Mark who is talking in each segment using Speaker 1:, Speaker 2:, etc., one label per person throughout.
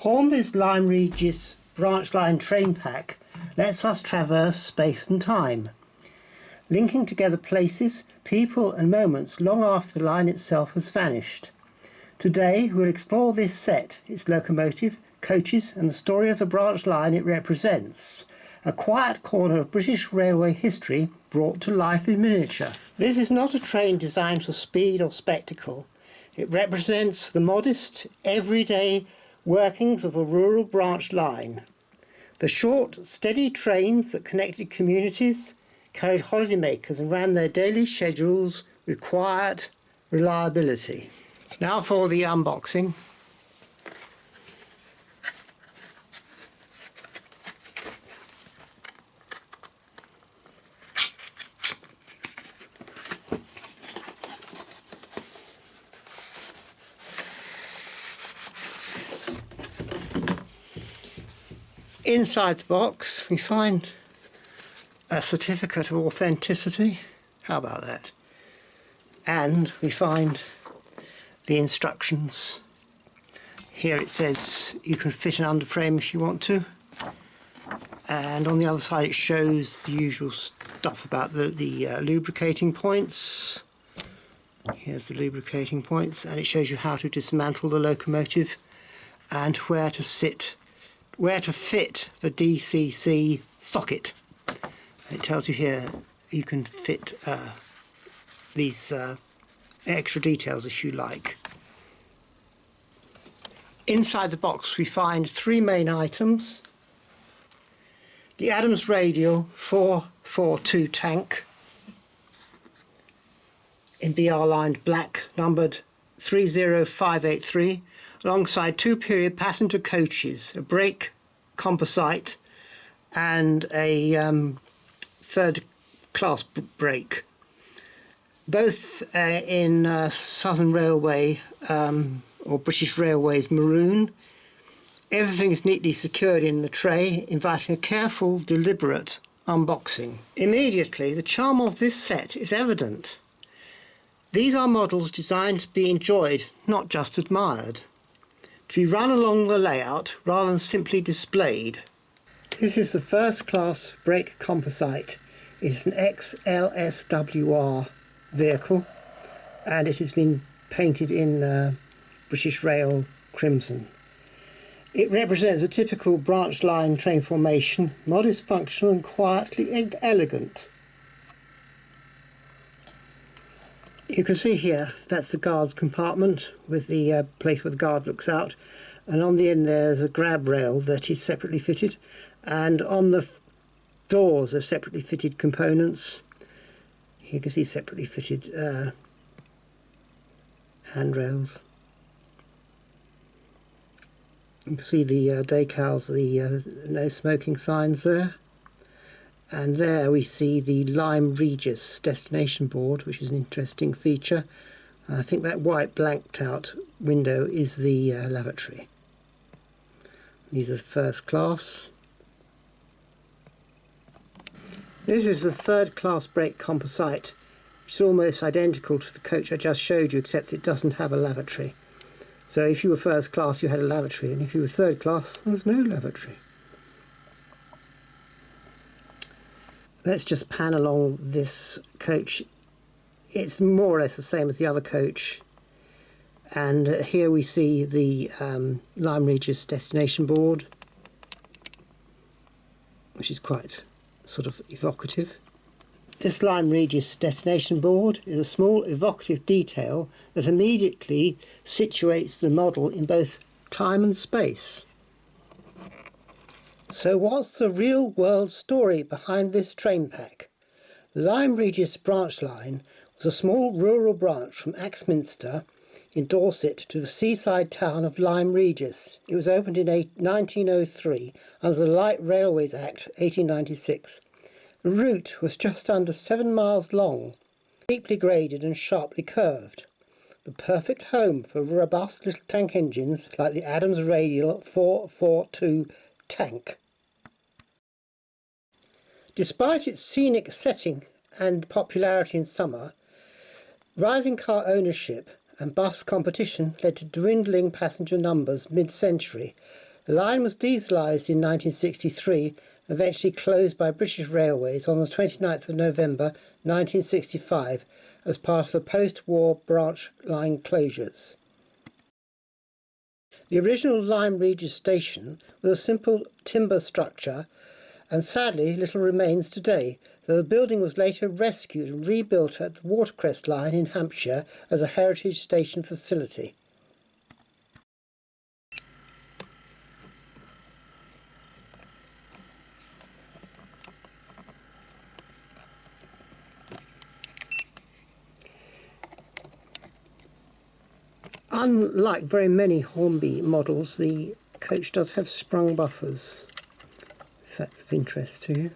Speaker 1: Hornby's Lyme Regis branch line train pack lets us traverse space and time, linking together places, people and moments long after the line itself has vanished. Today we'll explore this set, its locomotive, coaches and the story of the branch line it represents. A quiet corner of British railway history brought to life in miniature. This is not a train designed for speed or spectacle. It represents the modest, everyday workings of a rural branch line. The short, steady trains that connected communities, carried holidaymakers and ran their daily schedules with quiet reliability. Now for the unboxing. Inside the box we find a certificate of authenticity. How about that? And we find the instructions. Here it says you can fit an underframe if you want to, and on the other side it shows the usual stuff about the lubricating points. Here's the lubricating points, and it shows you how to dismantle the locomotive and where to fit the DCC socket. It tells you here you can fit these extra details if you like. Inside the box we find three main items: the Adams radial 442 tank in BR lined black, numbered 30583, alongside two period passenger coaches, a brake composite and a third class brake, both in Southern Railway or British Railways maroon. Everything is neatly secured in the tray, inviting a careful, deliberate unboxing. Immediately the charm of this set is evident. These are models designed to be enjoyed, not just admired, to be run along the layout rather than simply displayed. This is the first class brake composite. It's an ex-LSWR vehicle, and it has been painted in British Rail crimson. It represents a typical branch line train formation, modest, functional and quietly elegant. You can see here that's the guard's compartment with the place where the guard looks out, and on the end there's a grab rail that is separately fitted, and on the doors are separately fitted components. You can see separately fitted handrails. You can see the decals, the no smoking signs there. And there we see the Lyme Regis destination board, which is an interesting feature. I think that white blanked out window is the lavatory. These are first class. This is the third class brake composite, which is almost identical to the coach I just showed you, except it doesn't have a lavatory. So if you were first class you had a lavatory, and if you were third class there was no lavatory. Let's just pan along this coach. It's more or less the same as the other coach, and here we see the Lyme Regis destination board, which is quite sort of evocative. This Lyme Regis destination board is a small evocative detail that immediately situates the model in both time and space. So what's the real world story behind this train pack? The Lyme Regis branch line was a small rural branch from Axminster in Dorset to the seaside town of Lyme Regis. It was opened in 1903 under the Light Railways Act 1896. The route was just under 7 miles long, deeply graded and sharply curved. The perfect home for robust little tank engines like the Adams radial 442 tank. Despite its scenic setting and popularity in summer, rising car ownership and bus competition led to dwindling passenger numbers mid-century. The line was dieselised in 1963, eventually closed by British Railways on the 29th of November 1965 as part of the post-war branch line closures. The original Lyme Regis station was a simple timber structure, and sadly little remains today, though the building was later rescued and rebuilt at the Watercress line in Hampshire as a heritage station facility. Unlike very many Hornby models, the coach does have sprung buffers, if that's of interest to you.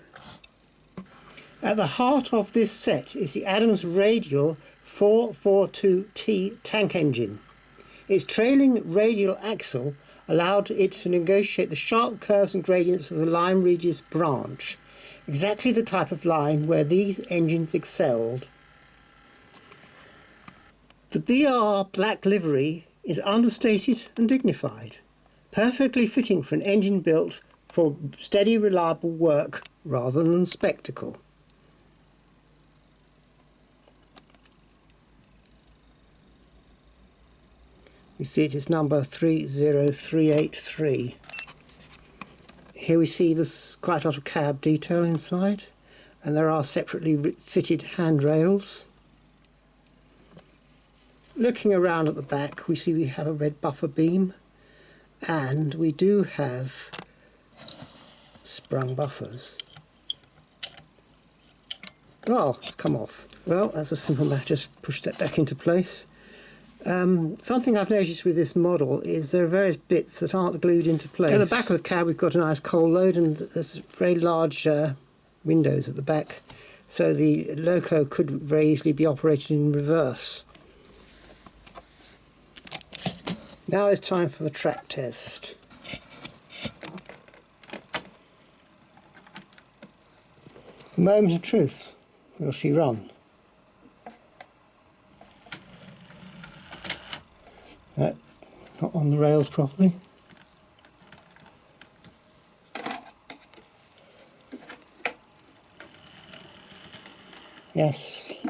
Speaker 1: At the heart of this set is the Adams Radial 442T tank engine. Its trailing radial axle allowed it to negotiate the sharp curves and gradients of the Lyme Regis branch, exactly the type of line where these engines excelled. The BR black livery is understated and dignified, perfectly fitting for an engine built for steady, reliable work rather than spectacle. You see it is number 30383. Here we see there's quite a lot of cab detail inside, and there are separately fitted handrails. Looking around at the back, we see we have a red buffer beam, and we do have sprung buffers. Oh, it's come off. Well, that's a simple matter, just push that back into place. Something I've noticed with this model is there are various bits that aren't glued into place. At the back of the cab we've got a nice coal load, and there's very large windows at the back, so the loco could very easily be operated in reverse. Now it's time for the track test. The moment of truth. Will she run? That's not on the rails properly. Yes.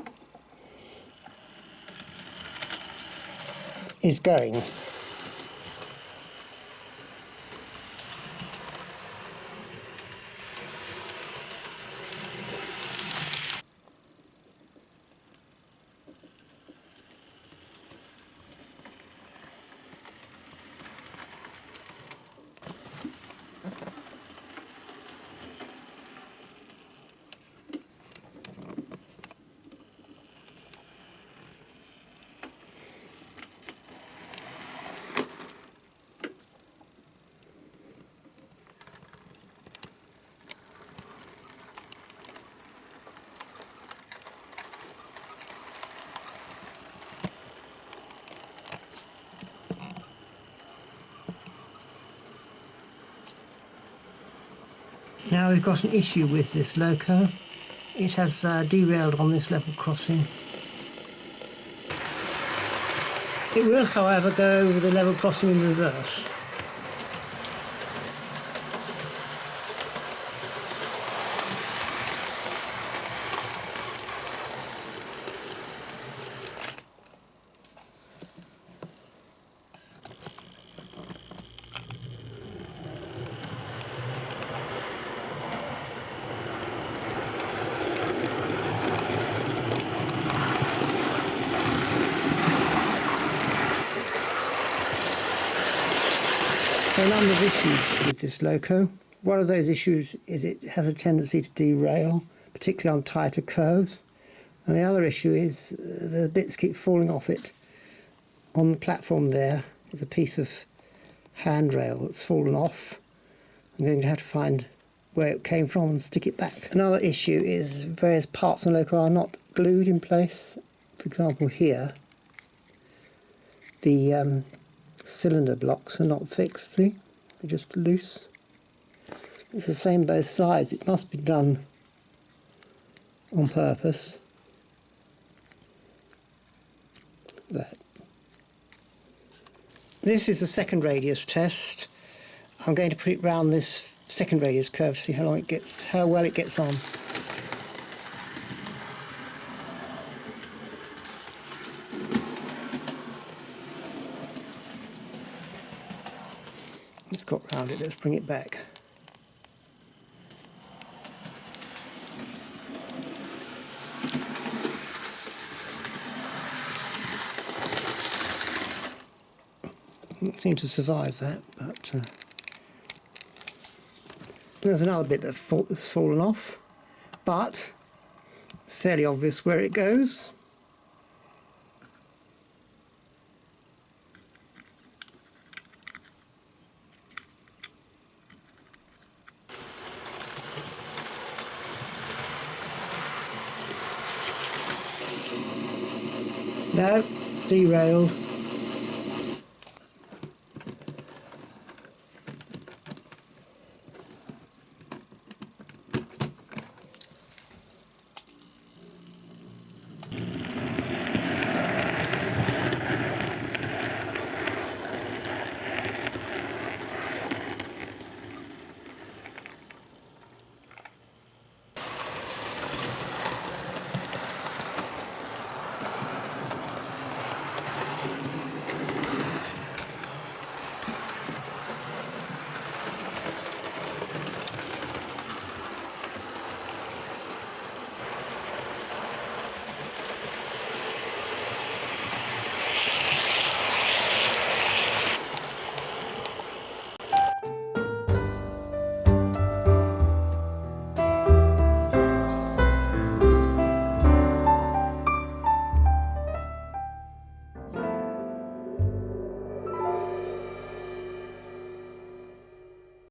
Speaker 1: Is going. Now we've got an issue with this loco. It has derailed on this level crossing. It will, however, go over the level crossing in reverse. There are a number of issues with this loco. One of those issues is it has a tendency to derail, particularly on tighter curves. And the other issue is the bits keep falling off it. On the platform there is a piece of handrail that's fallen off. I'm going to have to find where it came from and stick it back. Another issue is various parts of the loco are not glued in place. For example, here, the cylinder blocks are not fixed, see? They're just loose. It's the same both sides. It must be done on purpose. Look at that. This is the second radius test. I'm going to put it round this second radius curve to see how well it gets on. It's got round it, let's bring it back. Didn't seem to survive that, but there's another bit that's fallen off, but it's fairly obvious where it goes. No, derailed.